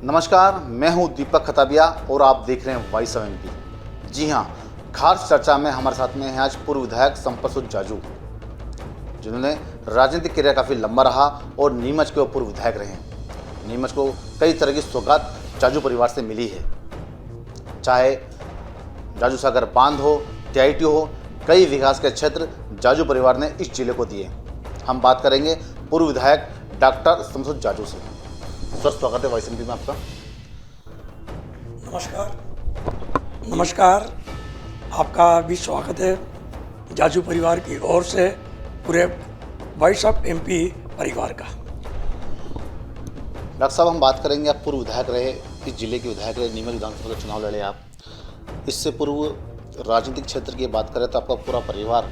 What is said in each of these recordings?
नमस्कार, मैं हूं दीपक खताबिया और आप देख रहे हैं वॉइस ऑफ एमपी। जी हां, खास चर्चा में हमारे साथ में हैं आज पूर्व विधायक संपतसुत जाजू, जिन्होंने राजनीतिक करियर काफ़ी लंबा रहा और नीमच के वो पूर्व विधायक रहे हैं। नीमच को कई तरह की सौगात जाजू परिवार से मिली है, चाहे जाजू सागर बांध हो, टीआईटी हो, कई विकास के क्षेत्र जाजू परिवार ने इस जिले को दिए। हम बात करेंगे पूर्व विधायक डॉक्टर संपतसुत जाजू से। सर, स्वागत है वॉइस एमपी में आपका। नमस्कार, आपका भी स्वागत है जाजू परिवार की ओर से पूरे वॉइस ऑफ एमपी परिवार का। डॉक्टर साहब, हम बात करेंगे, आप पूर्व विधायक रहे, इस जिले के विधायक रहे, नीमच विधानसभा का चुनाव लड़े आप। इससे पूर्व राजनीतिक क्षेत्र की बात करें तो आपका पूरा परिवार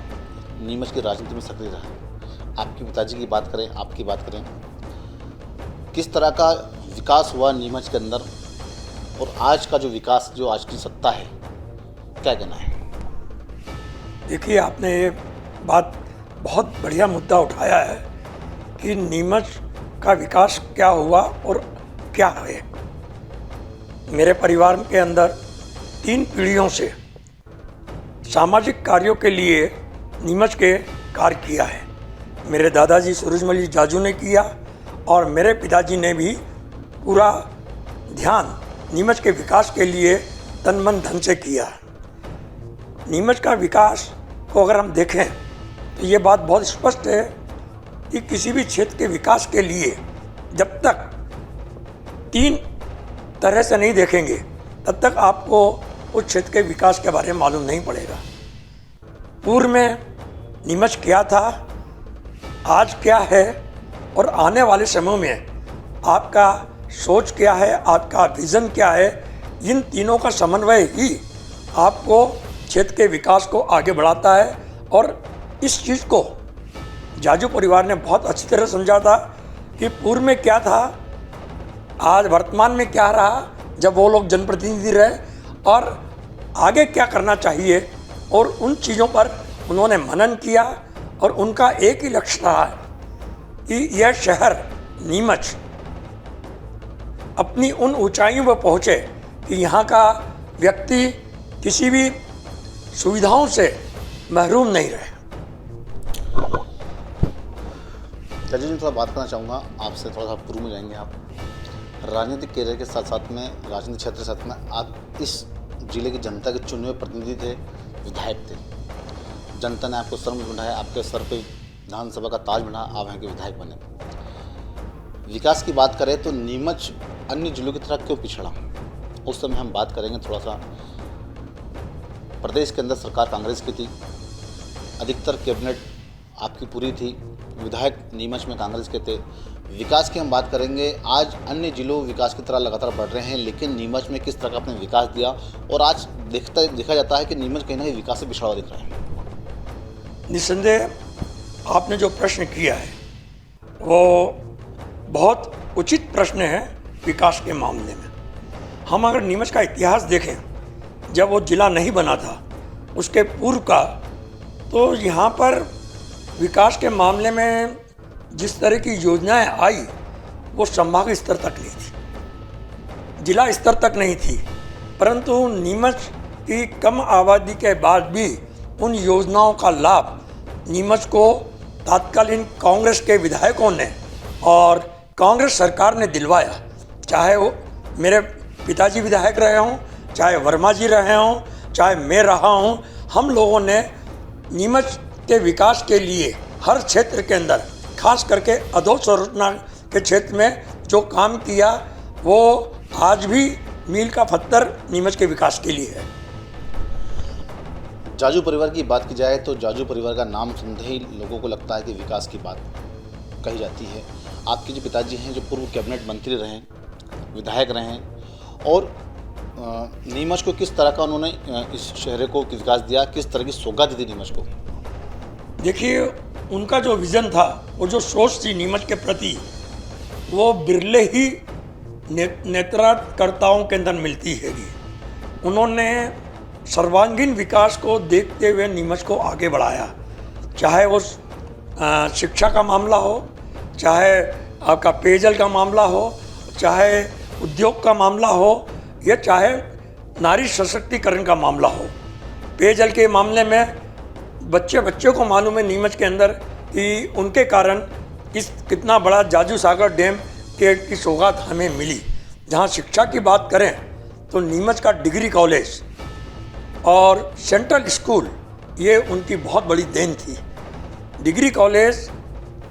नीमच की राजनीति में सक्रिय रहा। आपके पिताजी की बात करें, आपकी बात करें, किस तरह का विकास हुआ नीमच के अंदर और आज का जो विकास, जो आज की सत्ता है, क्या कहना है? देखिए, आपने ये बात बहुत बढ़िया मुद्दा उठाया है कि नीमच का विकास क्या हुआ और क्या है। मेरे परिवार के अंदर 3 पीढ़ियों से सामाजिक कार्यों के लिए नीमच के कार्य किया है। मेरे दादाजी सूरजमल जी जाजू ने किया और मेरे पिताजी ने भी पूरा ध्यान नीमच के विकास के लिए तन मन धन से किया। नीमच का विकास को अगर हम देखें तो ये बात बहुत स्पष्ट है कि किसी भी क्षेत्र के विकास के लिए जब तक 3 तरह से नहीं देखेंगे तब तक आपको उस क्षेत्र के विकास के बारे में मालूम नहीं पड़ेगा। पूर्व में नीमच क्या था, आज क्या है और आने वाले समय में आपका सोच क्या है, आपका विज़न क्या है, इन तीनों का समन्वय ही आपको क्षेत्र के विकास को आगे बढ़ाता है। और इस चीज़ को जाजू परिवार ने बहुत अच्छी तरह समझा था कि पूर्व में क्या था, आज वर्तमान में क्या रहा जब वो लोग जनप्रतिनिधि रहे, और आगे क्या करना चाहिए, और उन चीज़ों पर उन्होंने मनन किया। और उनका एक ही लक्ष्य रहा कि यह शहर नीमच अपनी उन ऊंचाइयों पर पहुँचे कि यहाँ का व्यक्ति किसी भी सुविधाओं से महरूम नहीं रहे। जाजू जी, थोड़ा बात करना चाहूँगा आपसे, थोड़ा सा पूर्व में जाएंगे आप। राजनीतिक करियर के साथ साथ में, राजनीतिक क्षेत्र के साथ में, आप इस जिले की जनता के चुने हुए प्रतिनिधि थे, विधायक थे। जनता ने आपको सर में बिठाया, आपके सर पे विधानसभा का ताज बना, आप यहाँ के विधायक बने। विकास की बात करें तो नीमच अन्य जिलों की तरह क्यों पिछड़ा, उस समय हम बात करेंगे थोड़ा सा। प्रदेश के अंदर सरकार कांग्रेस की थी, अधिकतर कैबिनेट आपकी पूरी थी, विधायक नीमच में कांग्रेस के थे। विकास की हम बात करेंगे, आज अन्य जिलों विकास की तरह लगातार बढ़ रहे हैं, लेकिन नीमच में किस तरह का आपने विकास दिया, और आज देखा जाता है कि नीमच कहीं ना कहीं विकास से पिछड़ा हुआ दिख रहा है। निस्संदेह आपने जो प्रश्न किया है वो बहुत उचित प्रश्न है। विकास के मामले में हम अगर नीमच का इतिहास देखें, जब वो जिला नहीं बना था उसके पूर्व का, तो यहाँ पर विकास के मामले में जिस तरह की योजनाएं आई वो संभाग स्तर तक नहीं थी, जिला स्तर तक नहीं थी। परंतु नीमच की कम आबादी के बाद भी उन योजनाओं का लाभ नीमच को तत्कालीन कांग्रेस के विधायकों ने और कांग्रेस सरकार ने दिलवाया। चाहे वो मेरे पिताजी विधायक रहे हों, चाहे वर्मा जी रहे हों, चाहे मैं रहा हूं, हम लोगों ने नीमच के विकास के लिए हर क्षेत्र के अंदर, खास करके अधोसंरचना के क्षेत्र में जो काम किया वो आज भी मील का पत्थर नीमच के विकास के लिए है। जाजू परिवार की बात की जाए तो जाजू परिवार का नाम सुनते ही लोगों को लगता है कि विकास की बात कही जाती है। आपके जो पिताजी हैं, जो पूर्व कैबिनेट मंत्री रहे हैं, विधायक रहे हैं, और नीमच को किस तरह का उन्होंने इस शहर को विकास दिया, किस तरह की सौगात दी नीमच को? देखिए, उनका जो विज़न था, वो जो सोच थी नीमच के प्रति, वो बिरले ही नेतृत्वकर्ताओं के अंदर मिलती हैगी। उन्होंने सर्वांगीण विकास को देखते हुए नीमच को आगे बढ़ाया, चाहे वो शिक्षा का मामला हो, चाहे आपका पेयजल का मामला हो, चाहे उद्योग का मामला हो या चाहे नारी सशक्तिकरण का मामला हो, पेयजल के मामले में बच्चे को मालूम है नीमच के अंदर कि उनके कारण कितना बड़ा जाजू सागर डैम की सौगात हमें मिली। जहाँ शिक्षा की बात करें तो नीमच का डिग्री कॉलेज और सेंट्रल स्कूल ये उनकी बहुत बड़ी देन थी। डिग्री कॉलेज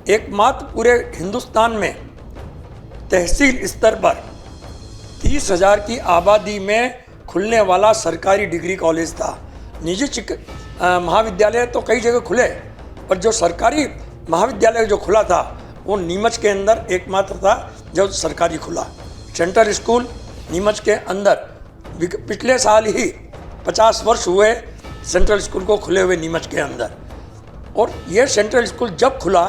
एकमात्र पूरे हिंदुस्तान में तहसील स्तर पर 30,000 की आबादी में खुलने वाला सरकारी डिग्री कॉलेज था। निजी महाविद्यालय तो कई जगह खुले, पर जो सरकारी महाविद्यालय जो खुला था वो नीमच के अंदर एकमात्र था जो सरकारी खुला। सेंट्रल स्कूल नीमच के अंदर पिछले साल ही 50 वर्ष हुए सेंट्रल स्कूल को खुले हुए नीमच के अंदर। और ये सेंट्रल स्कूल जब खुला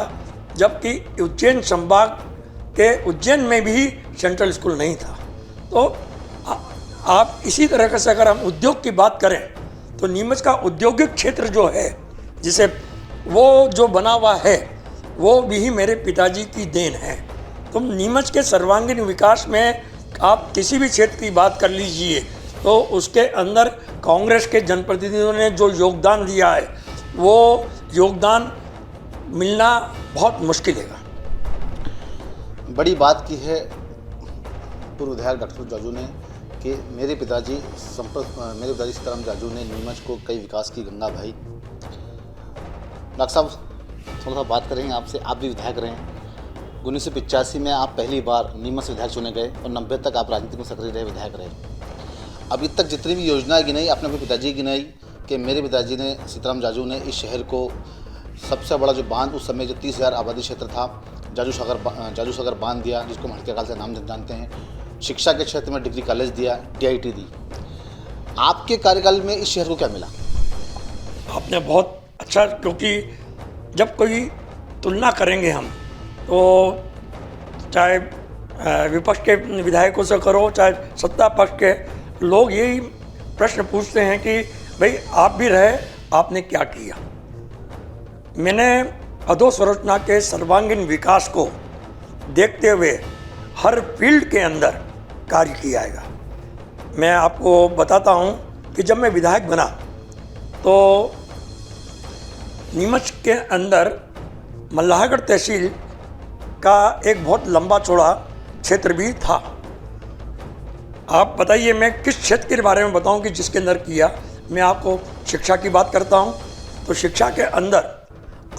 जबकि उज्जैन संभाग के उज्जैन में भी सेंट्रल स्कूल नहीं था। तो आप इसी तरह से अगर हम उद्योग की बात करें तो नीमच का औद्योगिक क्षेत्र जो है जिसे वो जो बना हुआ है वो भी मेरे पिताजी की देन है। तो नीमच के सर्वांगीण विकास में आप किसी भी क्षेत्र की बात कर लीजिए तो उसके अंदर कांग्रेस के जनप्रतिनिधियों ने जो योगदान दिया है वो योगदान मिलना बहुत मुश्किल है। बड़ी बात की है पूर्व विधायक डॉक्टर जाजू ने कि मेरे पिताजी सीताराम जाजू ने नीमच को कई विकास की गंगा बहाई। डॉक्टर साहब थोड़ा सा बात करेंगे आपसे, आप भी विधायक रहे हैं। 1985 में आप पहली बार नीमच से विधायक चुने गए और 90 तक आप राजनीति में सक्रिय रहे, विधायक रहे। अभी तक जितनी भी योजनाएं गिनाई आपने अपने पिताजी गिनाई कि मेरे पिताजी ने सीताराम जाजू ने इस शहर को सबसे बड़ा जो बांध उस समय जो 30,000 आबादी क्षेत्र था जाजू सागर बांध दिया, जिसको हम हल्के काल से नाम जानते हैं। शिक्षा के क्षेत्र में डिग्री कॉलेज दिया, TIT दी। आपके कार्यकाल में इस शहर को क्या मिला? आपने बहुत अच्छा, क्योंकि जब कोई तुलना करेंगे हम तो चाहे विपक्ष के विधायकों से करो चाहे सत्ता पक्ष के, लोग यही प्रश्न पूछते हैं कि भाई आप भी रहे, आपने क्या किया। मैंने अधोसंरचना के सर्वांगीण विकास को देखते हुए हर फील्ड के अंदर कार्य किया है। मैं आपको बताता हूं कि जब मैं विधायक बना तो नीमच के अंदर मल्लाहगढ़ तहसील का एक बहुत लंबा चौड़ा क्षेत्र भी था। आप बताइए मैं किस क्षेत्र के बारे में बताऊं कि जिसके अंदर किया। मैं आपको शिक्षा की बात करता हूं तो शिक्षा के अंदर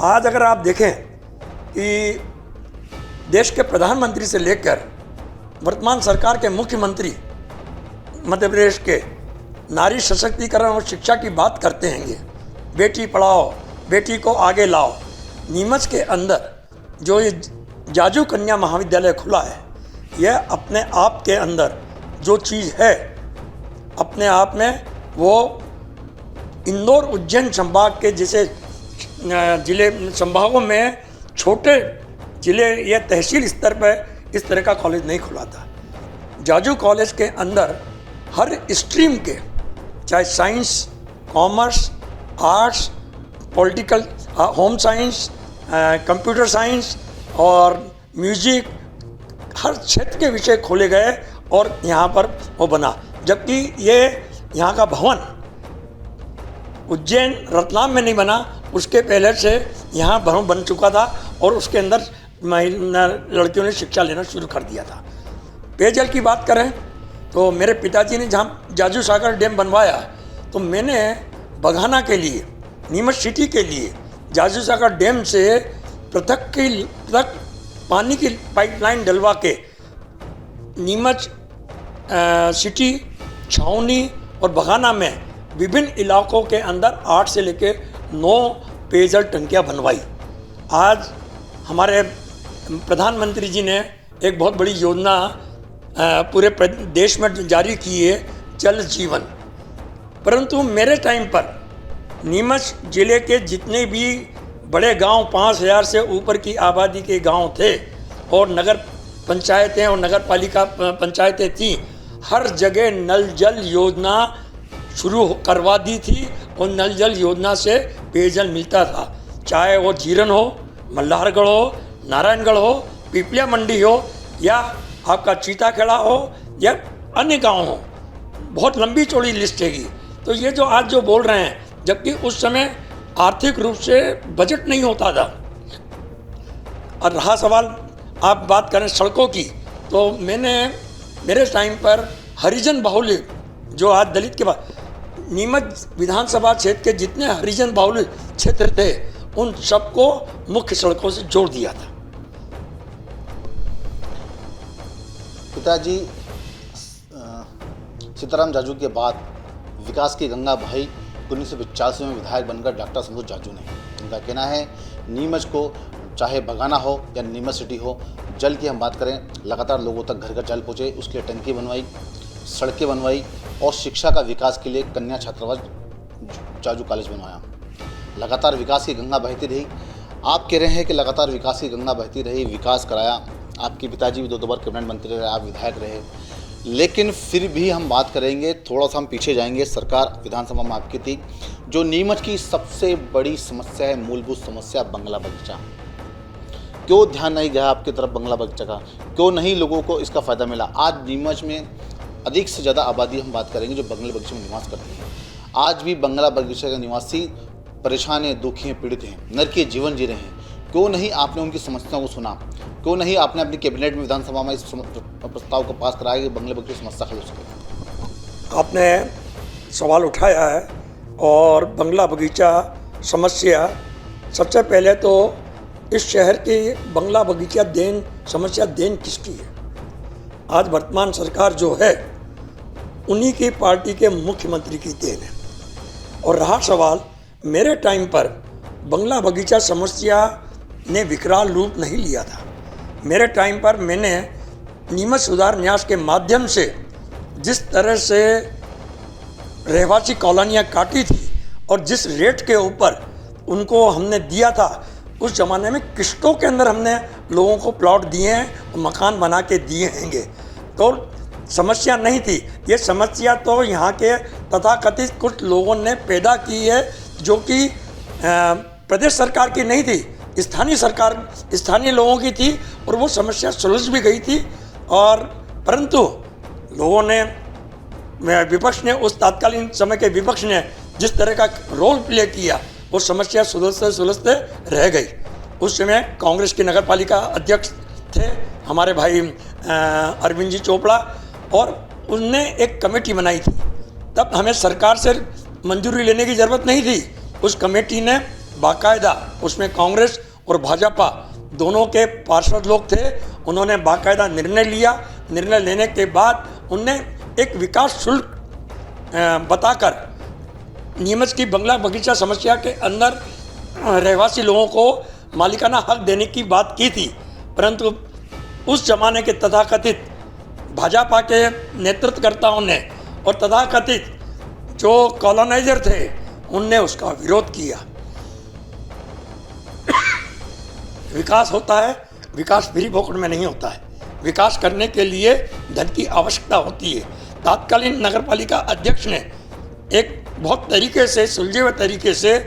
आज अगर आप देखें कि देश के प्रधानमंत्री से लेकर वर्तमान सरकार के मुख्यमंत्री मध्य प्रदेश के नारी सशक्तिकरण और शिक्षा की बात करते हैं। बेटी पढ़ाओ, बेटी को आगे लाओ। नीमच के अंदर जो ये जाजू कन्या महाविद्यालय खुला है, यह अपने आप के अंदर जो चीज़ है अपने आप में वो इंदौर उज्जैन संभाग के जैसे जिले संभागों में छोटे जिले या तहसील स्तर पर इस तरह का कॉलेज नहीं खुला था। जाजू कॉलेज के अंदर हर स्ट्रीम के, चाहे science, commerce, arts, political, home science, computer science और म्यूजिक, हर क्षेत्र के विषय खोले गए और यहाँ पर वो बना। जबकि ये यहाँ का भवन उज्जैन रतलाम में नहीं बना, उसके पहले से यहाँ भवन बन चुका था और उसके अंदर लड़कियों ने शिक्षा लेना शुरू कर दिया था। पेयजल की बात करें तो मेरे पिताजी ने जहाँ जाजू सागर डैम बनवाया तो मैंने बघाना के लिए, नीमच सिटी के लिए जाजू सागर डैम से पृथक पानी की पाइपलाइन डलवा के नीमच सिटी, छावनी और बघाना में विभिन्न इलाकों के अंदर 8 से लेकर 9 पेयजल टंकियाँ बनवाई। आज हमारे प्रधानमंत्री जी ने एक बहुत बड़ी योजना पूरे देश में जारी की है, जल जीवन। परंतु मेरे टाइम पर नीमच जिले के जितने भी बड़े गांव, 5,000 से ऊपर की आबादी के गांव थे और नगर पंचायतें और नगर पालिका पंचायतें थीं, हर जगह नल जल योजना शुरू करवा दी थी और नल जल योजना से पेयजल मिलता था। चाहे वो जीरन हो, मल्हारगढ़ हो, नारायणगढ़ हो, पिपलिया मंडी हो या आपका चीताखेड़ा हो या अन्य गांव हो, बहुत लंबी चौड़ी लिस्ट हैगी। तो ये जो आज जो बोल रहे हैं, जबकि उस समय आर्थिक रूप से बजट नहीं होता था। और रहा सवाल, आप बात करें सड़कों की, तो मेरे टाइम पर हरिजन बाहुल्य, जो आज दलित के बाद नीमच विधानसभा क्षेत्र के जितने हरिजन बाहुल्य क्षेत्र थे, उन सबको मुख्य सड़कों से जोड़ दिया था। पिताजी सीताराम जाजू के बाद विकास की गंगा बहाई 1985 में विधायक बनकर डॉक्टर संतोष जाजू ने। उनका कहना है नीमच को चाहे बगाना हो या नीमच सिटी हो, जल की हम बात करें, लगातार लोगों तक घर घर जल पहुँचे, उसके लिए टंकी बनवाई, सड़कें बनवाई और शिक्षा का विकास के लिए कन्या छात्रावास जाजू कॉलेज बनवाया। लगातार विकास की गंगा बहती रही। आप कह रहे हैं कि लगातार विकास की गंगा बहती रही, विकास कराया। आपके पिताजी भी दो बार कैबिनेट मंत्री रहे, आप विधायक रहे, लेकिन फिर भी हम बात करेंगे, थोड़ा सा हम पीछे जाएंगे। सरकार विधानसभा में आपकी थी। जो नीमच की सबसे बड़ी समस्या है, मूलभूत समस्या, बंगला बगीचा। क्यों ध्यान नहीं गया आपकी तरफ बंगला बगीचा का? क्यों नहीं लोगों को इसका फ़ायदा मिला? आज नीमच में अधिक से ज़्यादा आबादी हम बात करेंगे जो बंगला बगीचे में निवास करती है। आज भी बंगला बगीचे के निवासी परेशान हैं, दुखी हैं, पीड़ित हैं, नरकीय जीवन जी रहे हैं। क्यों नहीं आपने उनकी समस्याओं को सुना? क्यों नहीं आपने अपनी कैबिनेट में, विधानसभा में इस प्रस्ताव को पास कराया कि बंगले बगीचे की समस्या हल हो सके? आपने सवाल उठाया है, और बंगला बगीचा समस्या, सबसे पहले तो इस शहर की बंगला बगीचा समस्या किसकी है? आज वर्तमान सरकार जो है, उन्हीं की पार्टी के मुख्यमंत्री की देन है। और रहा सवाल, मेरे टाइम पर बंगला बगीचा समस्या ने विकराल रूप नहीं लिया था। मेरे टाइम पर मैंने नीमच सुधार न्यास के माध्यम से जिस तरह से रहवासी कॉलोनियाँ काटी थी और जिस रेट के ऊपर उनको हमने दिया था, उस ज़माने में किस्तों के अंदर हमने लोगों को प्लॉट दिए हैं और मकान बना के दिए हैंगे। तो समस्या नहीं थी। ये समस्या तो यहाँ के तथाकथित कुछ लोगों ने पैदा की है, जो कि प्रदेश सरकार की नहीं थी, स्थानीय लोगों की थी, और वो समस्या सुलझ भी गई थी। और परंतु लोगों ने, विपक्ष ने, उस तात्कालीन समय के विपक्ष ने जिस तरह का रोल प्ले किया, वो समस्या सुलझते रह गई। उस समय कांग्रेस के नगर पालिका अध्यक्ष थे हमारे भाई अरविंद जी चोपड़ा, और उनने एक कमेटी बनाई थी। तब हमें सरकार से मंजूरी लेने की ज़रूरत नहीं थी। उस कमेटी ने बाकायदा, उसमें कांग्रेस और भाजपा दोनों के पार्षद लोग थे, उन्होंने बाकायदा निर्णय लिया। निर्णय लेने के बाद उनने एक विकास शुल्क बताकर नीमच की बंगला बगीचा समस्या के अंदर रहवासी लोगों को मालिकाना हक देने की बात की थी। परंतु उस जमाने के तथाकथित भाजपा के नेतृत्वकर्ताओं ने और तथाकथित जो कॉलोनाइजर थे, उनने उसका विरोध किया। विकास होता है, विकास फ्री फोकट में नहीं होता है। विकास करने के लिए धन की आवश्यकता होती है। तात्कालीन नगर पालिका अध्यक्ष ने एक बहुत तरीके से, सुलझे हुए तरीके से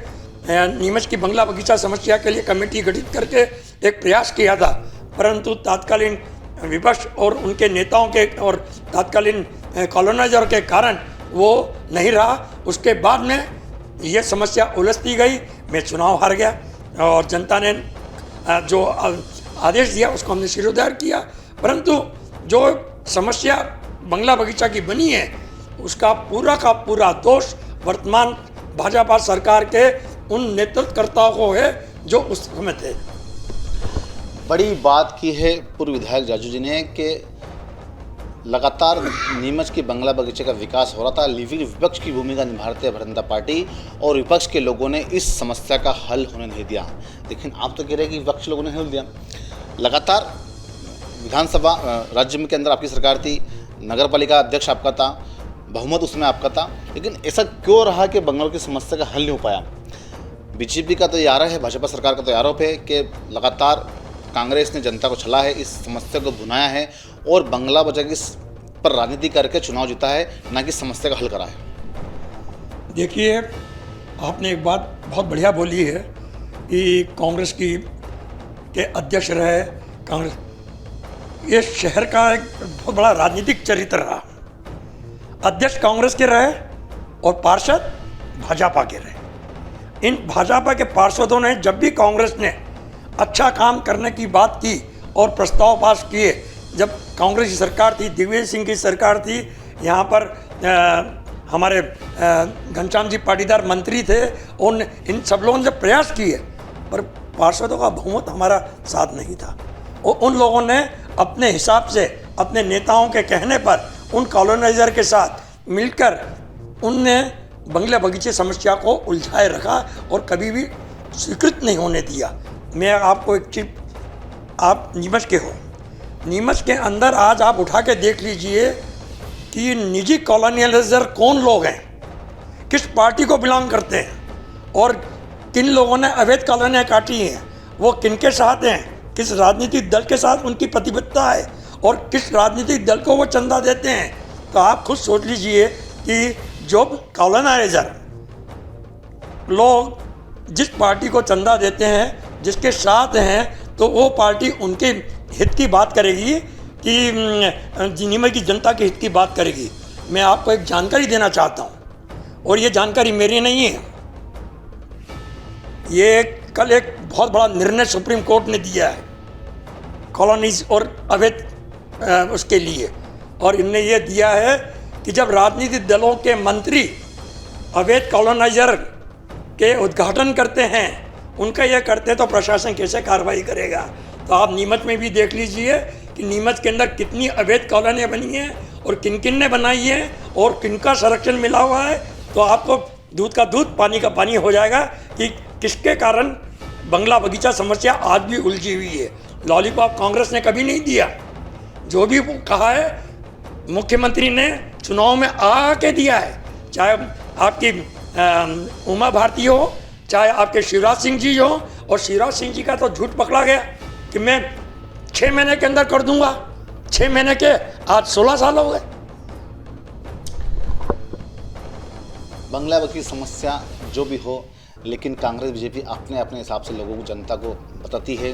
नीमच की बंगला बगीचा समस्या के लिए कमेटी गठित करके एक प्रयास किया था। परंतु तात्कालीन विपक्ष और उनके नेताओं के और तात्कालीन कॉलोनाइजर के कारण वो नहीं रहा। उसके बाद में ये समस्या उलझती गई। मैं चुनाव हार गया और जनता ने जो आदेश दिया उसको हमने सिरोधार किया। परंतु जो समस्या बंगला बगीचा की बनी है, उसका पूरा का पूरा दोष वर्तमान भाजपा सरकार के उन नेतृत्वकर्ताओं को है जो उस समय थे। बड़ी बात की है पूर्व विधायक जाजू जी ने कि लगातार नीमच के बंगला बगीचे का विकास हो रहा था, लेकिन विपक्ष की भूमिका निभा रहे थे भारतीय जनता पार्टी, और विपक्ष के लोगों ने इस समस्या का हल होने नहीं दिया। लेकिन आप तो कह रहे हैं कि विपक्ष लोगों ने हल दिया। लगातार विधानसभा राज्य में के अंदर आपकी सरकार थी, नगर पालिका अध्यक्ष आपका था, बहुमत उसमें आपका था, लेकिन ऐसा क्यों रहा कि बंगाल की समस्या का हल नहीं हो पाया? बीजेपी का तो ये आरोप है, भाजपा सरकार का तो आरोप है कि लगातार कांग्रेस ने जनता को छला है, इस समस्या को भुनाया है और बंगला बगीचा पर राजनीति करके चुनाव जीता है, ना कि समस्या का हल करा है। देखिए, आपने एक बात बहुत बढ़िया बोली है कि कांग्रेस के अध्यक्ष रहे, कांग्रेस ये शहर का एक बहुत बड़ा राजनीतिक चरित्र रहा। अध्यक्ष कांग्रेस के रहे और पार्षद भाजपा के रहे। इन भाजपा के पार्षदों ने जब भी कांग्रेस ने अच्छा काम करने की बात की और प्रस्ताव पास किए, जब कांग्रेस की सरकार थी, दिग्विजय सिंह की सरकार थी, यहाँ पर हमारे घनश्याम जी पाटीदार मंत्री थे, उन इन सब लोगों ने जब प्रयास किए, पर पार्षदों का बहुमत हमारा साथ नहीं था। और उन लोगों ने अपने हिसाब से, अपने नेताओं के कहने पर, उन कॉलोनाइजर के साथ मिलकर उनने बंगले बगीचे समस्या को उलझाए रखा और कभी भी स्वीकृत नहीं होने दिया। मैं आपको एक चीज, आप नीमच के हो, नीमच के अंदर आज आप उठा के देख लीजिए कि निजी कॉलोनियलाइजर कौन लोग हैं, किस पार्टी को बिलोंग करते हैं और किन लोगों ने अवैध कॉलोनियाँ काटी हैं, वो किनके साथ हैं, किस राजनीतिक दल के साथ उनकी प्रतिबद्धता है और किस राजनीतिक दल को वो चंदा देते हैं। तो आप खुद सोच लीजिए कि जो कॉलोनाइजर लोग जिस पार्टी को चंदा देते हैं, जिसके साथ हैं, तो वो पार्टी उनके हित की बात करेगी कि नीमच की जनता के हित की बात करेगी। मैं आपको एक जानकारी देना चाहता हूँ और ये जानकारी मेरी नहीं है, ये कल एक बहुत बड़ा निर्णय सुप्रीम कोर्ट ने दिया है कॉलोनीज और अवैध उसके लिए, और इनने ये दिया है कि जब राजनीतिक दलों के मंत्री अवैध कॉलोनाइजर के उद्घाटन करते हैं, उनका यह करते हैं, तो प्रशासन कैसे कार्रवाई करेगा। तो आप नीमच में भी देख लीजिए कि नीमच के अंदर कितनी अवैध कॉलोनियाँ बनी हैं और किन किन ने बनाई हैं और किनका संरक्षण मिला हुआ है। तो आपको दूध का दूध पानी का पानी हो जाएगा कि किसके कारण बंगला बगीचा समस्या आज भी उलझी हुई है। लॉलीपॉप कांग्रेस ने कभी नहीं दिया, जो भी कहा है मुख्यमंत्री ने चुनाव में आके दिया है, चाहे आपकी उमा भारती हो, चाहे आपके शिवराज सिंह जी हो। और शिवराज सिंह जी का तो झूठ पकड़ा गया कि मैं 6 महीने के अंदर कर दूंगा, 6 महीने के आज 16 साल हो गए। बंगला बगीचा समस्या जो भी हो, लेकिन कांग्रेस बीजेपी अपने अपने हिसाब से लोगों को, जनता को बताती है।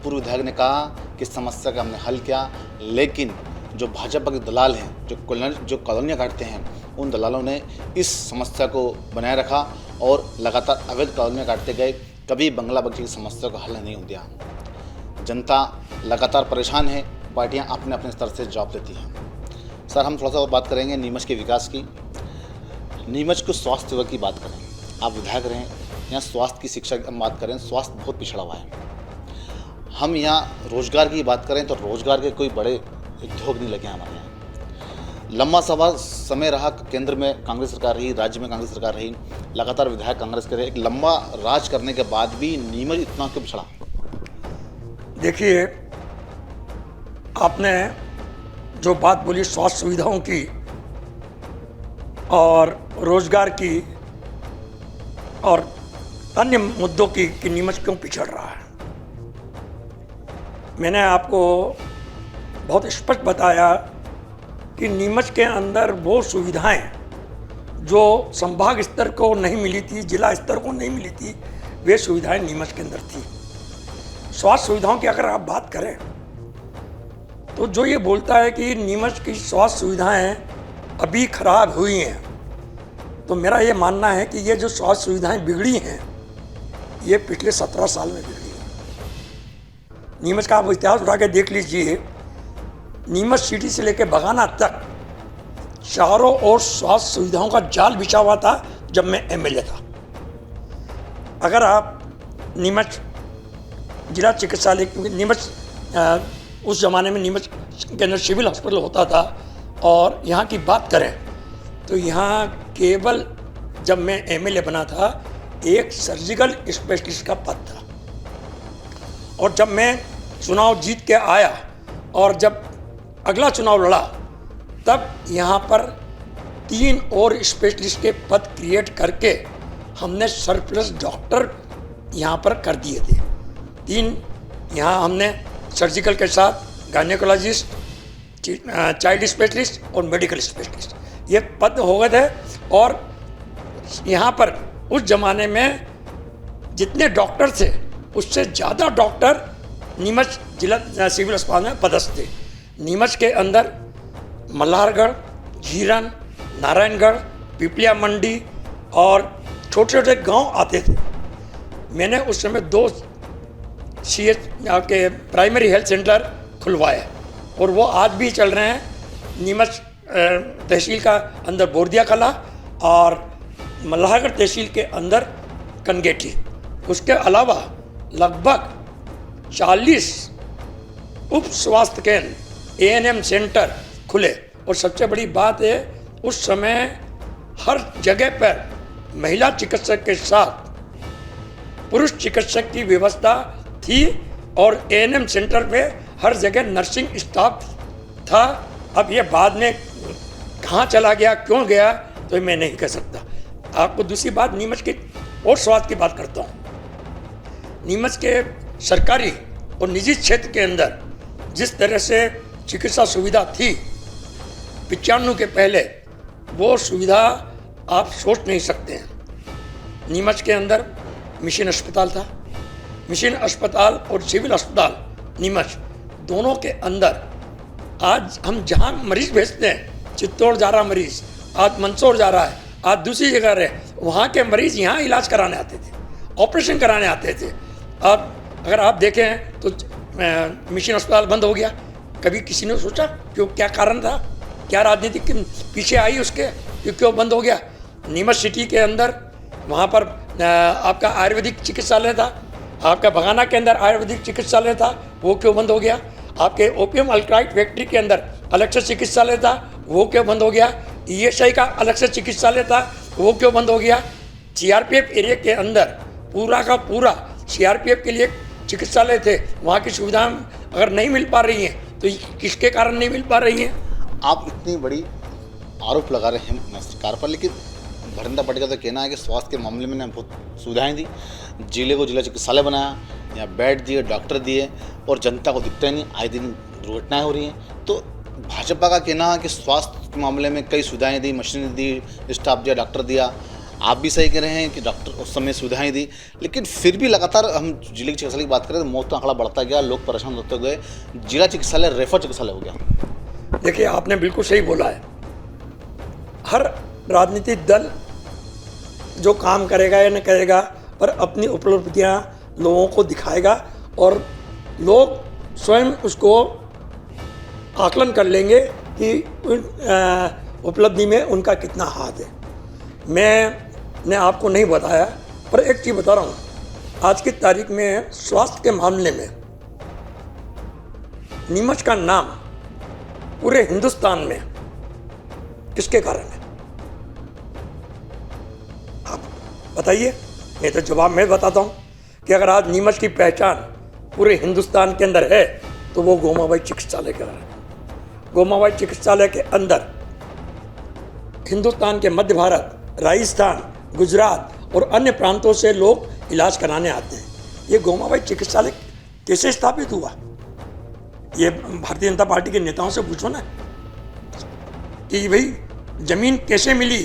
पूर्व विधायक ने कहा कि समस्या का हमने हल किया, लेकिन जो भाजपा के दलाल हैं, जो कॉलोनियाँ काटते हैं, उन दलालों ने इस समस्या को बनाए रखा और लगातार अवैध कॉलोनियाँ काटते गए। कभी बंगला बगीचे की समस्या को हल नहीं हो दिया। जनता लगातार परेशान है, पार्टियां अपने अपने स्तर से जवाब देती हैं। सर, हम थोड़ा सा और बात करेंगे नीमच के विकास की। नीमच को स्वास्थ्य सेवा की बात करें, आप विधायक रहे, यहाँ स्वास्थ्य की शिक्षा की हम बात करें, स्वास्थ्य बहुत पिछड़ा हुआ है। हम यहाँ रोजगार की बात करें तो रोजगार के कोई बड़े उद्योग नहीं लगे हमारे यहाँ। लंबा समय रहा केंद्र में कांग्रेस सरकार रही, राज्य में कांग्रेस सरकार रही, लगातार विधायक कांग्रेस के रहे। एक लंबा राज करने के बाद भी नीमच इतना क्यों पिछड़ा? देखिए, आपने जो बात बोली स्वास्थ्य सुविधाओं की और रोजगार की और अन्य मुद्दों की कि नीमच क्यों पिछड़ रहा है, मैंने आपको बहुत स्पष्ट बताया कि नीमच के अंदर वो सुविधाएं जो संभाग स्तर को नहीं मिली थी, जिला स्तर को नहीं मिली थी, वे सुविधाएं नीमच के अंदर थी। स्वास्थ्य सुविधाओं की अगर आप बात करें तो जो ये बोलता है कि नीमच की स्वास्थ्य सुविधाएं अभी खराब हुई हैं, तो मेरा ये मानना है कि ये जो स्वास्थ्य सुविधाएं बिगड़ी हैं, ये पिछले 17 साल में बिगड़ी हैं। नीमच का आप इतिहास उठा के देख लीजिए, नीमच सिटी से लेकर बगाना तक चारों ओर स्वास्थ्य सुविधाओं का जाल बिछा हुआ था जब मैं एमएलए था। अगर आप नीमच जिला चिकित्सालय, नीमच उस ज़माने में नीमच के अंदर सिविल हॉस्पिटल होता था, और यहाँ की बात करें तो यहाँ केवल जब मैं एमएलए बना था एक सर्जिकल स्पेशलिस्ट का पद था, और जब मैं चुनाव जीत के आया और जब अगला चुनाव लड़ा, तब यहाँ पर 3 और स्पेशलिस्ट के पद क्रिएट करके हमने सरप्लस डॉक्टर यहाँ पर कर दिए थे। 3 यहाँ हमने सर्जिकल के साथ गायनेकोलॉजिस्ट, चाइल्ड स्पेशलिस्ट और मेडिकल स्पेशलिस्ट, ये पद हो गए थे। और यहाँ पर उस ज़माने में जितने डॉक्टर थे उससे ज़्यादा डॉक्टर नीमच जिला सिविल अस्पताल में पदस्थ थे। नीमच के अंदर मल्हारगढ़, झीरन, नारायणगढ़, पिपलिया मंडी और छोटे छोटे गांव आते थे। मैंने उस समय 2 CH के प्राइमरी हेल्थ सेंटर खुलवाए और वो आज भी चल रहे हैं। नीमच तहसील का अंदर बोरदिया कला और मल्हारगढ़ तहसील के अंदर कनगेठी। उसके अलावा लगभग 40 उप स्वास्थ्य केंद्र ANM सेंटर खुले। और सबसे बड़ी बात है, उस समय हर जगह पर महिला चिकित्सक के साथ पुरुष चिकित्सक की व्यवस्था थी और ANM सेंटर पे हर जगह नर्सिंग स्टाफ था। अब ये बाद में कहाँ चला गया, क्यों गया, तो मैं नहीं कह सकता। आपको दूसरी बात नीमच के और स्वास्थ्य की बात करता हूँ। नीमच के सरकारी और निजी क्षेत्र के अंदर जिस तरह से चिकित्सा सुविधा थी 95 के पहले, वो सुविधा आप सोच नहीं सकते हैं। नीमच के अंदर मिशन अस्पताल था। मिशन अस्पताल और सिविल अस्पताल नीमच दोनों के अंदर आज हम जहाँ मरीज भेजते हैं, चित्तौड़ जा रहा मरीज, आज मंदसौर जा रहा है, आज दूसरी जगह रहे, वहाँ के मरीज यहाँ इलाज कराने आते थे, ऑपरेशन कराने आते थे। अब अगर आप देखें तो मिशन अस्पताल बंद हो गया। कभी किसी ने सोचा क्यों, क्या कारण था, क्या राजनीति पीछे आई उसके, क्यों बंद हो गया? नीमच सिटी के अंदर वहाँ पर आपका आयुर्वेदिक चिकित्सालय था, आपका बगाना के अंदर आयुर्वेदिक चिकित्सालय था, वो क्यों बंद हो गया? आपके ओपियम अल्ट्राइड फैक्ट्री के अंदर अलग से चिकित्सालय था, वो क्यों बंद हो गया? ESI का अलग से चिकित्सालय था, वो क्यों बंद हो गया? CRPF एरिया के अंदर पूरा का पूरा CRPF के लिए चिकित्सालय थे, वहाँ की सुविधाएं अगर नहीं मिल पा रही हैं तो किसके कारण नहीं मिल पा रही हैं? आप इतनी बड़ी आरोप लगा रहे हैं सरकार पर, लेकिन भरंदा पार्टी का तो कहना है कि स्वास्थ्य के मामले में ने बहुत सुविधाएं दी, जिले को जिला चिकित्सालय बनाया, यहाँ बेड दिए, डॉक्टर दिए, और जनता को दिखता ही नहीं, आए दिन दुर्घटनाएं हो रही हैं। तो भाजपा का कहना है कि स्वास्थ्य के मामले में कई सुविधाएं दी, मशीनरी दी, स्टाफ दिया, डॉक्टर दिया। आप भी सही कह रहे हैं कि डॉक्टर उस समय सुविधाएं दी, लेकिन फिर भी लगातार हम जिले के चिकित्सालय की बात करें तो मौत का आंकड़ा बढ़ता गया, लोग परेशान होते गए, जिला चिकित्सालय रेफर चिकित्सालय हो गया। देखिए, आपने बिल्कुल सही बोला है। हर राजनीतिक दल जो काम करेगा या नहीं करेगा, पर अपनी उपलब्धियां लोगों को दिखाएगा और लोग स्वयं उसको आकलन कर लेंगे कि उपलब्धि में उनका कितना हाथ है। मैंने आपको नहीं बताया, पर एक चीज़ बता रहा हूँ, आज की तारीख में स्वास्थ्य के मामले में नीमच का नाम पूरे हिंदुस्तान में किसके कारण है? आप बताइए, नहीं तो जवाब मैं बताता हूँ कि अगर आज नीमच की पहचान पूरे हिंदुस्तान के अंदर है तो वो गोमाबाई चिकित्सालय के कारण है। गोमाबाई चिकित्सालय के अंदर हिंदुस्तान के मध्य भारत, राजस्थान, गुजरात और अन्य प्रांतों से लोग इलाज कराने आते हैं। ये गोमाबाई चिकित्सालय कैसे स्थापित हुआ? ये भारतीय जनता पार्टी के नेताओं से पूछो ना कि भाई जमीन कैसे मिली,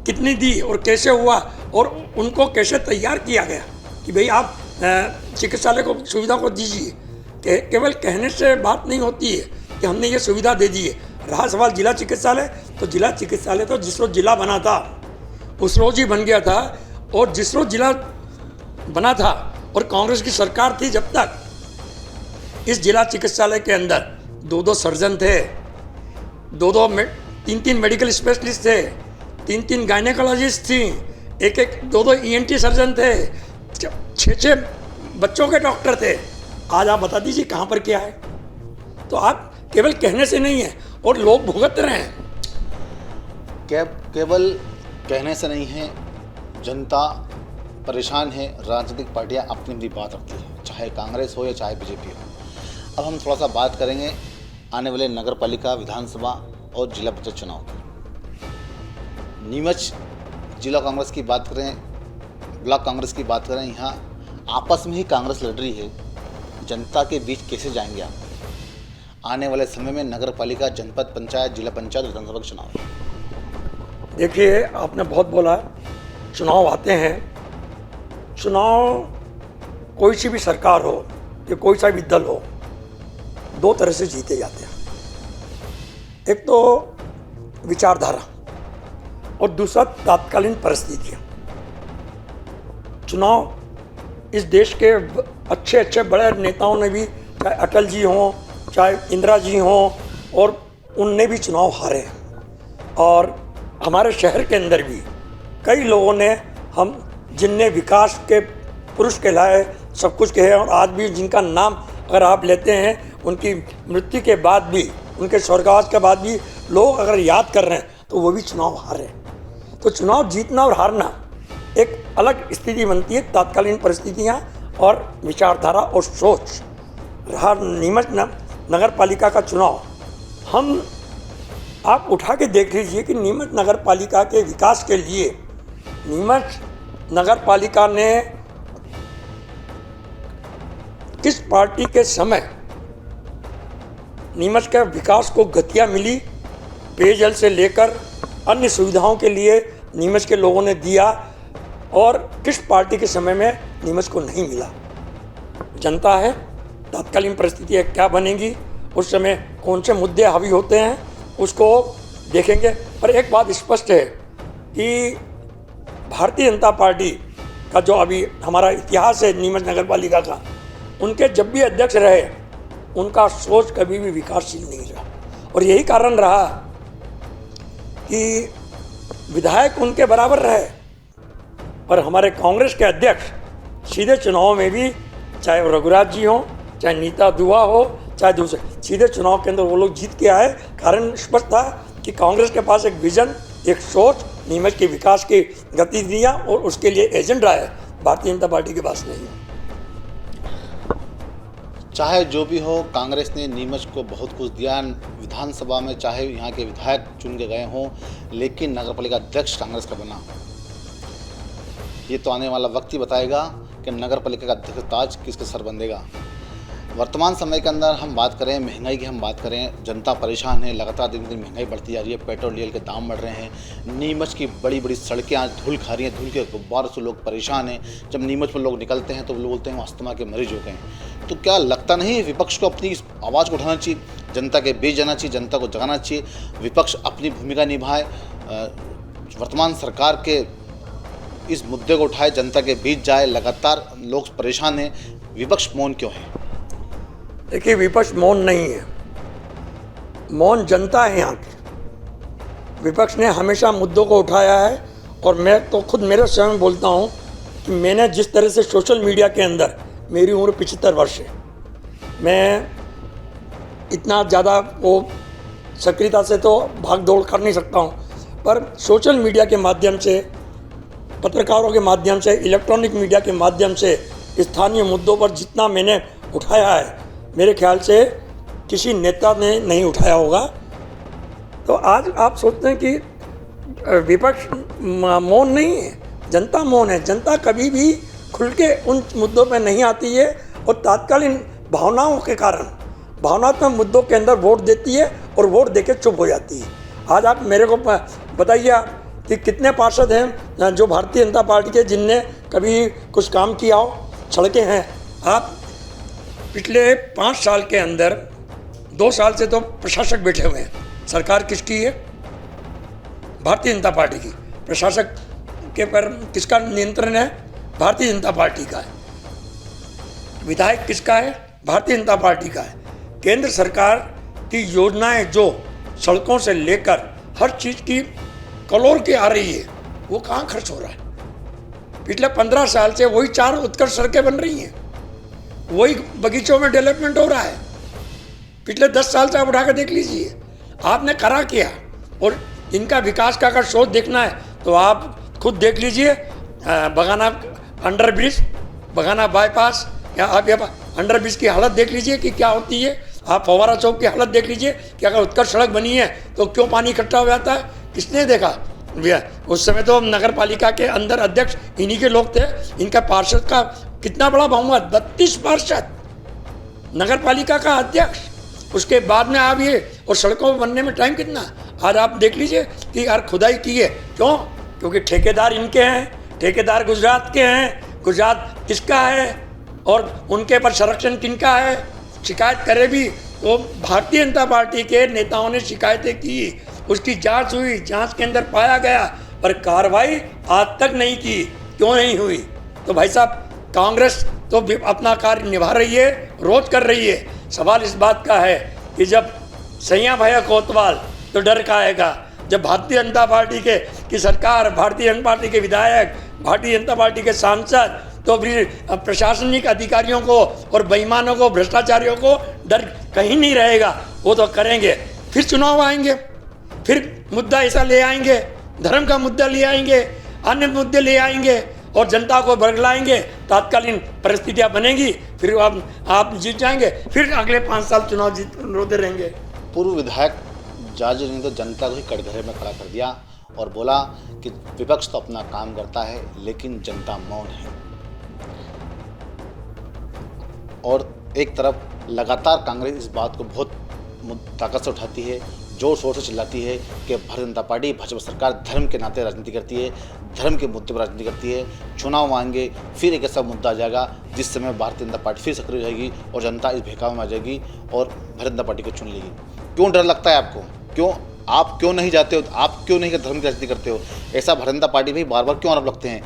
कितनी दी और कैसे हुआ, और उनको कैसे तैयार किया गया कि भाई आप चिकित्सालय को सुविधा को दीजिए। केवल कहने से बात नहीं होती है कि हमने ये सुविधा दे दी है। रहा सवाल जिला चिकित्सालय, तो जिला चिकित्सालय तो जिस रोज जिला बना था उस रोज ही बन गया था, और जिस रोज जिला बना था और कांग्रेस की सरकार थी जब तक, इस जिला चिकित्सालय के अंदर 2-2 सर्जन थे, 3-3 मेडिकल स्पेशलिस्ट थे, 3-3 गायनेकोलॉजिस्ट थी, 2-2 ENT सर्जन थे, 6-6 बच्चों के डॉक्टर थे। आज आप बता दीजिए कहाँ पर क्या है? तो आप केवल कहने से नहीं है, और लोग भुगत रहे हैं। केवल कहने से नहीं है, जनता परेशान है, राजनीतिक पार्टियां अपनी अपनी बात रखती हैं, चाहे कांग्रेस हो या चाहे बीजेपी हो। अब हम थोड़ा सा बात करेंगे आने वाले नगर पालिका, विधानसभा और जिला परिषद चुनाव की। नीमच जिला कांग्रेस की बात करें, ब्लॉक कांग्रेस की बात करें, यहाँ आपस में ही कांग्रेस लड़ रही है। जनता के बीच कैसे जाएंगे आप? आने वाले समय में नगर पालिका, जनपद पंचायत, जिला पंचायत, विधानसभा के चुनाव। देखिए, आपने बहुत बोला, चुनाव आते हैं। चुनाव कोई सी भी सरकार हो, कि कोई सा भी दल हो, दो तरह से जीते जाते हैं। एक तो विचारधारा और दूसरा तात्कालीन परिस्थितियाँ। चुनाव इस देश के अच्छे अच्छे बड़े नेताओं ने भी, चाहे अटल जी हों, चाहे इंदिरा जी हों, और उनने भी चुनाव हारे हैं। और हमारे शहर के अंदर भी कई लोगों ने, हम जिनने विकास के पुरुष कहलाए, सब कुछ कहे, और आज भी जिनका नाम अगर आप लेते हैं, उनकी मृत्यु के बाद भी, उनके स्वर्गवास के बाद भी लोग अगर याद कर रहे हैं, तो वो भी चुनाव हारे। तो चुनाव जीतना और हारना एक अलग स्थिति बनती है, तात्कालीन परिस्थितियाँ और विचारधारा और सोच। रहा नीमच नगर पालिका का चुनाव, आप उठा के देख लीजिए कि नीमच नगर पालिका के विकास के लिए नीमच नगर पालिका ने किस पार्टी के समय नीमच के विकास को गतियाँ मिली, पेयजल से लेकर अन्य सुविधाओं के लिए नीमच के लोगों ने दिया, और किस पार्टी के समय में नीमच को नहीं मिला। जनता है, तात्कालीन परिस्थितियाँ क्या बनेंगी, उस समय कौन से मुद्दे हावी होते हैं, उसको देखेंगे। पर एक बात स्पष्ट है कि भारतीय जनता पार्टी का जो अभी हमारा इतिहास है नीमच नगर पालिका का, उनके जब भी अध्यक्ष रहे, उनका सोच कभी भी विकासशील नहीं रहा। और यही कारण रहा कि विधायक उनके बराबर रहे, पर हमारे कांग्रेस के अध्यक्ष सीधे चुनाव में भी, चाहे रघुराज जी हों, चाहे नीता दुआ हो, चाहे दूसरे, सीधे चुनाव के अंदर वो लोग जीत के आए। कारण स्पष्ट था कि कांग्रेस के पास एक विजन, एक सोच, नीमच के विकास की गतिविधियाँ और उसके लिए एजेंडा है। भारतीय जनता पार्टी के पास नहीं है। चाहे जो भी हो, कांग्रेस ने नीमच को बहुत कुछ दिया विधानसभा में, चाहे यहाँ के विधायक चुन के गए हों, लेकिन नगरपालिका अध्यक्ष कांग्रेस का बना। ये तो आने वाला वक्त ही बताएगा कि नगरपालिका का अध्यक्ष ताज किसके सर बंधेगा। वर्तमान समय के अंदर हम बात करें, महंगाई की हम बात करें, जनता परेशान है, लगातार दिन दिन महंगाई बढ़ती जा रही है, पेट्रोल डीजल के दाम बढ़ रहे हैं, नीमच की बड़ी बड़ी सड़कें आज धूल खा रही हैं, धूल के गुब्बारों से लोग परेशान हैं। जब नीमच में लोग निकलते हैं तो वो लोग बोलते हैं अस्थमा के मरीज हो गए हैं। तो क्या लगता नहीं विपक्ष को अपनी आवाज़ को उठाना चाहिए, जनता के बीच जाना चाहिए, जनता को जगाना चाहिए, विपक्ष अपनी भूमिका निभाए, वर्तमान सरकार के इस मुद्दे को उठाए, जनता के बीच जाए। लगातार लोग परेशान हैं, विपक्ष मौन क्यों है? देखिए, विपक्ष मौन नहीं है, मौन जनता है यहाँ की। विपक्ष ने हमेशा मुद्दों को उठाया है, और मैं तो खुद मेरे स्वयं बोलता हूँ कि मैंने जिस तरह से सोशल मीडिया के अंदर, मेरी उम्र 75 वर्ष है, मैं इतना ज़्यादा वो सक्रियता से तो भाग दौड़ कर नहीं सकता हूँ, पर सोशल मीडिया के माध्यम से, पत्रकारों के माध्यम से, इलेक्ट्रॉनिक मीडिया के माध्यम से स्थानीय मुद्दों पर जितना मैंने उठाया है, मेरे ख्याल से किसी नेता ने नहीं उठाया होगा। तो आज आप सोचते हैं कि विपक्ष मौन नहीं है, जनता मौन है। जनता कभी भी खुल के उन मुद्दों पर नहीं आती है, और तात्कालीन भावनाओं के कारण, भावनात्मक मुद्दों के अंदर वोट देती है, और वोट देके चुप हो जाती है। आज आप मेरे को बताइए कि कितने पार्षद हैं जो भारतीय जनता पार्टी के, जिनने कभी कुछ काम किया हो? सड़कें हैं। आप पिछले 5 साल के अंदर 2 साल से तो प्रशासक बैठे हुए हैं। सरकार किसकी है? भारतीय जनता पार्टी की। प्रशासक के पर किसका नियंत्रण है? भारतीय जनता पार्टी का है। विधायक किसका है? भारतीय जनता पार्टी का है। केंद्र सरकार की योजनाएं जो सड़कों से लेकर हर चीज़ की करोड़ की आ रही है, वो कहाँ खर्च हो रहा है? पिछले 15 साल से वही 4 उत्कर्ष सड़कें बन रही हैं, वही बगीचों में डेवलपमेंट हो रहा है। पिछले 10 साल से आप उठा कर देख लीजिए, आपने करा किया। और इनका विकास का अगर सोच देखना है तो आप खुद देख लीजिए, बगाना अंडर ब्रिज, बगाना बाईपास, या आप ये अंडर ब्रिज की हालत देख लीजिए कि क्या होती है। आप फवारा चौक की हालत देख लीजिए कि अगर उत्कर्ष सड़क बनी है तो क्यों पानी इकट्ठा हो जाता है? किसने देखा? उस समय तो नगर पालिका के अंदर अध्यक्ष इन्हीं के लोग थे। इनका पार्षद का कितना बड़ा बहुमत, 32 पार्षद, नगर पालिका का अध्यक्ष। उसके बाद में आप ये, और सड़कों बनने में टाइम कितना? आज आप देख लीजिए कि यार खुदाई की है, क्यों? क्योंकि ठेकेदार इनके हैं, ठेकेदार गुजरात के हैं। गुजरात किसका है? और उनके पर संरक्षण किनका है? शिकायत करे भी तो भारतीय जनता पार्टी के नेताओं ने शिकायतें की, उसकी जांच हुई, जांच के अंदर पाया गया, पर कार्रवाई आज तक नहीं की। क्यों नहीं हुई? तो भाई साहब, कांग्रेस तो अपना कार्य निभा रही है, रोज कर रही है। सवाल इस बात का है कि जब सैया भैया कोतवाल तो डर का आएगा, जब भारतीय जनता पार्टी की सरकार, भारतीय जनता पार्टी के विधायक, भारतीय जनता पार्टी के सांसद, तो फिर प्रशासनिक अधिकारियों को और बेईमानों को, भ्रष्टाचारियों को डर कहीं नहीं रहेगा। वो तो करेंगे, फिर चुनाव आएंगे, फिर मुद्दा ऐसा ले आएंगे, धर्म का मुद्दा ले आएंगे, अन्य मुद्दे ले आएंगे और जनता को बरगलाएंगे। तात्कालीन परिस्थितियां बनेंगी, फिर आप जीत जाएंगे, फिर अगले 5 साल चुनाव रोते रहेंगे। पूर्व विधायक जाजू ने तो जनता को ही कटघरे में खड़ा कर दिया और बोला कि विपक्ष तो अपना काम करता है लेकिन जनता मौन है। और एक तरफ लगातार कांग्रेस इस बात को बहुत ताकत से उठाती है, जोर शोर से चिल्लाती है कि भारतीय जनता पार्टी, भाजपा सरकार धर्म के नाते राजनीति करती है, धर्म के मुद्दे पर राजनीति करती है। चुनाव आएंगे, फिर एक ऐसा मुद्दा आ जाएगा जिस समय भारतीय जनता पार्टी फिर सक्रिय रहेगी और जनता इस बहकावे में आ जाएगी और भारतीय जनता पार्टी को चुन लेगी। क्यों डर लगता है आपको? आप क्यों नहीं जाते हो? आप क्यों नहीं धर्म की राजनीति करते हो? ऐसा भारतीय जनता पार्टी भी बार बार क्यों आरोप लगते हैं?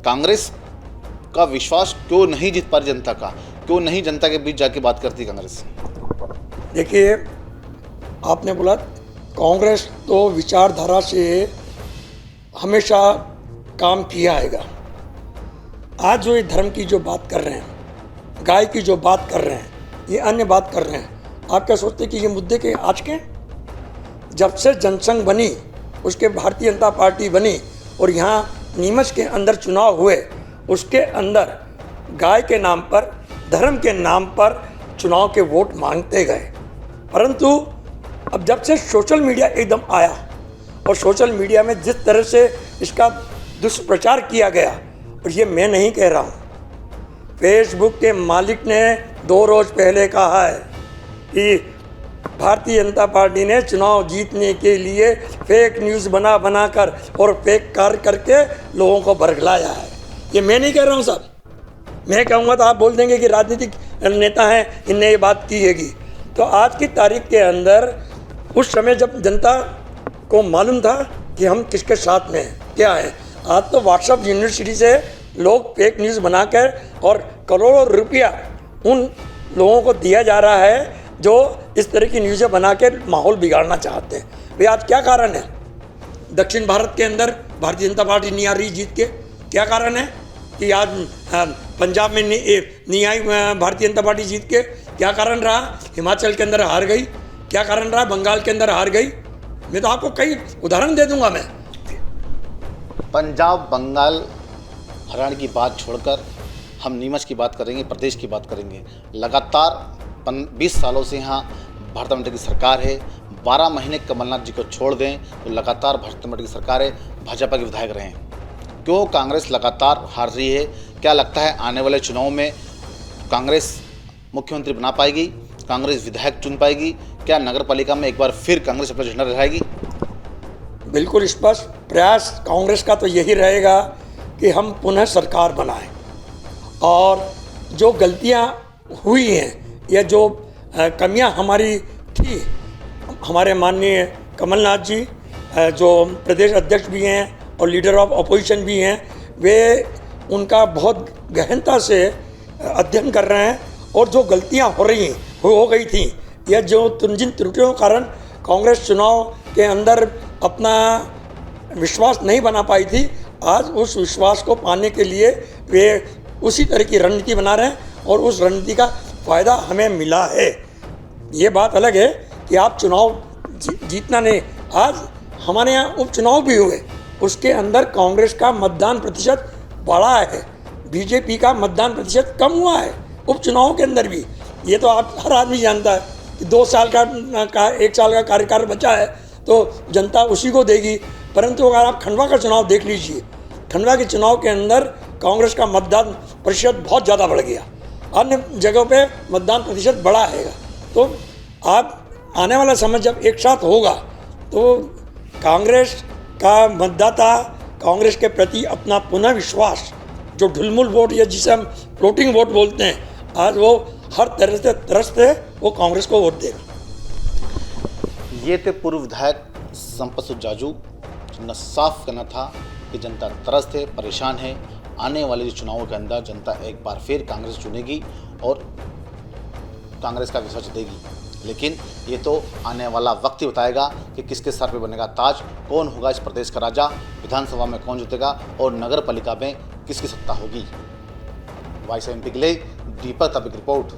कांग्रेस का विश्वास क्यों नहीं जीत पा रही जनता का? क्यों नहीं जनता के बीच जाके बात करती कांग्रेस? देखिए, आपने बोला कांग्रेस तो विचारधारा से हमेशा काम किया आएगा। आज जो ये धर्म की जो बात कर रहे हैं, गाय की जो बात कर रहे हैं, ये अन्य बात कर रहे हैं, आप क्या सोचते हैं कि ये मुद्दे के आज के? जब से जनसंघ बनी, उसके भारतीय जनता पार्टी बनी और यहाँ नीमच के अंदर चुनाव हुए, उसके अंदर गाय के नाम पर, धर्म के नाम पर चुनाव के वोट मांगते गए। परंतु अब जब से सोशल मीडिया एकदम आया और सोशल मीडिया में जिस तरह से इसका दुष्प्रचार किया गया, और ये मैं नहीं कह रहा हूँ, फेसबुक के मालिक ने 2 रोज़ पहले कहा है कि भारतीय जनता पार्टी ने चुनाव जीतने के लिए फेक न्यूज़ बना कर और फेक कार्य करके लोगों को बरगलाया है। ये मैं नहीं कह रहा हूँ साहब, मैं कहूँगा तो आप बोल देंगे कि राजनीतिक नेता हैं, इनने ये बात की हैगी। तो आज की तारीख के अंदर, उस समय जब जनता को मालूम था कि हम किसके साथ में हैं, क्या है, आज तो व्हाट्सएप यूनिवर्सिटी से लोग फेक न्यूज़ बनाकर और करोड़ों रुपया उन लोगों को दिया जा रहा है जो इस तरह की न्यूज़ें बना के माहौल बिगाड़ना चाहते हैं। भाई आज क्या कारण है? दक्षिण भारत के अंदर भारतीय जनता पार्टी नहीं आ रही जीत के, क्या कारण है कि आज पंजाब में नहीं आई भारतीय जनता पार्टी जीत के? क्या कारण रहा? हिमाचल के अंदर हार गई, क्या कारण रहा? बंगाल के अंदर हार गई। मैं तो आपको कई उदाहरण दे दूंगा। मैं पंजाब, बंगाल, हरियाणा की बात छोड़कर हम नीमच की बात करेंगे, प्रदेश की बात करेंगे। लगातार 20 सालों से यहाँ भारतीय जनता पार्टी की सरकार है। 12 महीने कमलनाथ जी को छोड़ दें तो लगातार भारतीय जनता पार्टी की सरकार है, भाजपा के विधायक रहे हैं। क्यों कांग्रेस लगातार हार रही है? क्या लगता है आने वाले चुनाव में कांग्रेस मुख्यमंत्री बना पाएगी? कांग्रेस विधायक चुन पाएगी? क्या नगर पालिका में एक बार फिर कांग्रेस अपना झंडा लहराएगी? बिल्कुल स्पष्ट प्रयास कांग्रेस का तो यही रहेगा कि हम पुनः सरकार बनाएं और जो गलतियां हुई हैं या जो कमियां हमारी थी, हमारे माननीय कमलनाथ जी जो प्रदेश अध्यक्ष भी हैं और लीडर ऑफ अपोजिशन भी हैं, वे उनका बहुत गहनता से अध्ययन कर रहे हैं और जो गलतियां हो गई थी या जो जिन त्रुटियों के कारण कांग्रेस चुनाव के अंदर अपना विश्वास नहीं बना पाई थी, आज उस विश्वास को पाने के लिए वे उसी तरह की रणनीति बना रहे हैं और उस रणनीति का फ़ायदा हमें मिला है। ये बात अलग है कि आप चुनाव जीतना नहीं। आज हमारे यहाँ उपचुनाव भी हुए, उसके अंदर कांग्रेस का मतदान प्रतिशत बढ़ा है, बीजेपी का मतदान प्रतिशत कम हुआ है उपचुनाव के अंदर भी। ये तो आप हर आदमी जानता है कि 2 साल का 1 साल का कार्यकाल बचा है तो जनता उसी को देगी। परंतु अगर आप खंडवा का चुनाव देख लीजिए, खंडवा के चुनाव के अंदर कांग्रेस का मतदान प्रतिशत बहुत ज़्यादा बढ़ गया, अन्य जगहों पे मतदान प्रतिशत बढ़ा है। तो आप आने वाला समय जब एक साथ होगा तो कांग्रेस का मतदाता कांग्रेस के प्रति अपना पुनः विश्वास, जो ढुलमुल वोट या जिसे हम फ्लोटिंग वोट बोलते हैं, आज वो हर तरह से त्रस्त है, वो कांग्रेस को वोट देगा। ये थे पूर्व विधायक संपत जाजू, जिनका साफ कहना था कि जनता त्रस्त है, परेशान है। आने वाले जो चुनावों के अंदर जनता एक बार फिर कांग्रेस चुनेगी और कांग्रेस का विश्वास देगी। लेकिन ये तो आने वाला वक्त ही बताएगा कि किसके सर पे बनेगा ताज, कौन होगा इस प्रदेश का राजा, विधानसभा में कौन जीतेगा और नगर पालिका में किसकी सत्ता होगी। वॉइस ऑफ एमपी के लिए दीपक तबिक रिपोर्ट।